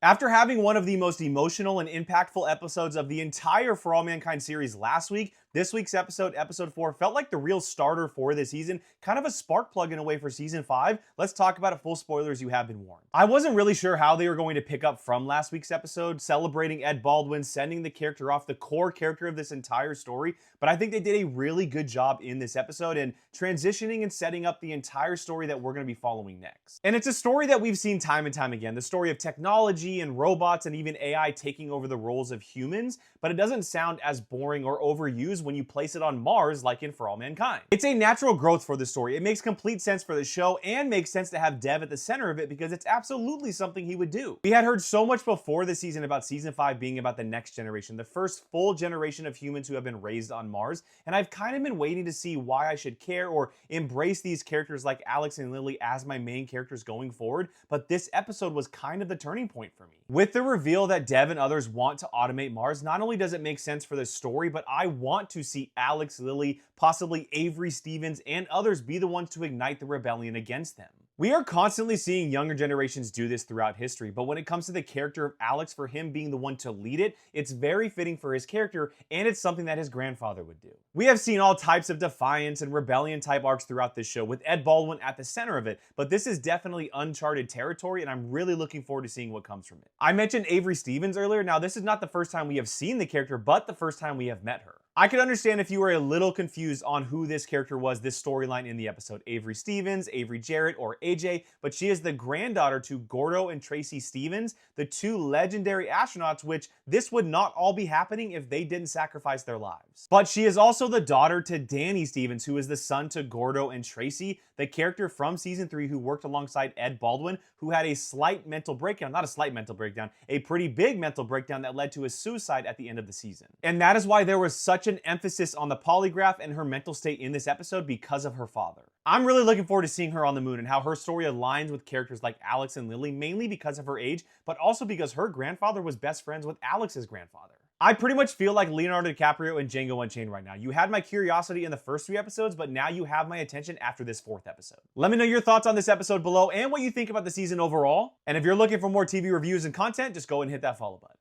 After having one of the most emotional and impactful episodes of the entire For All Mankind series last week, this week's episode, episode 4, felt like the real starter for this season, kind of a spark plug in a way for season 5. Let's talk about it, full spoilers, you have been warned. I wasn't really sure how they were going to pick up from last week's episode, celebrating Ed Baldwin, sending the character off, the core character of this entire story, but I think they did a really good job in this episode and transitioning and setting up the entire story that we're going to be following next. And it's a story that we've seen time and time again, the story of technology and robots and even AI taking over the roles of humans, but it doesn't sound as boring or overused when you place it on Mars like in For All Mankind. It's a natural growth for the story. It makes complete sense for the show and makes sense to have Dev at the center of it because it's absolutely something he would do. We had heard so much before the season about season 5 being about the next generation, the first full generation of humans who have been raised on Mars, and I've kind of been waiting to see why I should care or embrace these characters like Alex and Lily as my main characters going forward, but this episode was kind of the turning point for me. With the reveal that Dev and others want to automate Mars, not only does it make sense for the story, but I want to see Alex, Lily, possibly Avery Stevens, and others be the ones to ignite the rebellion against them. We are constantly seeing younger generations do this throughout history, but when it comes to the character of Alex, for him being the one to lead it, it's very fitting for his character, and it's something that his grandfather would do. We have seen all types of defiance and rebellion type arcs throughout this show, with Ed Baldwin at the center of it, but this is definitely uncharted territory, and I'm really looking forward to seeing what comes from it. I mentioned Avery Stevens earlier. Now, this is not the first time we have seen the character, but the first time we have met her. I could understand if you were a little confused on who this character was, this storyline in the episode. Avery Stevens, Avery Jarrett, or AJ, but she is the granddaughter to Gordo and Tracy Stevens, the two legendary astronauts, which this would not all be happening if they didn't sacrifice their lives. But she is also the daughter to Danny Stevens, who is the son to Gordo and Tracy, the character from season 3 who worked alongside Ed Baldwin, who had a slight mental breakdown, not a slight mental breakdown, a pretty big mental breakdown that led to his suicide at the end of the season. And that is why there was such an emphasis on the polygraph and her mental state in this episode because of her father. I'm really looking forward to seeing her on the moon and how her story aligns with characters like Alex and Lily, mainly because of her age, but also because her grandfather was best friends with Alex's grandfather. I pretty much feel like Leonardo DiCaprio in Django Unchained right now. You had my curiosity in the first 3 episodes, but now you have my attention after this 4th episode. Let me know your thoughts on this episode below and what you think about the season overall. And if you're looking for more TV reviews and content, just go and hit that follow button.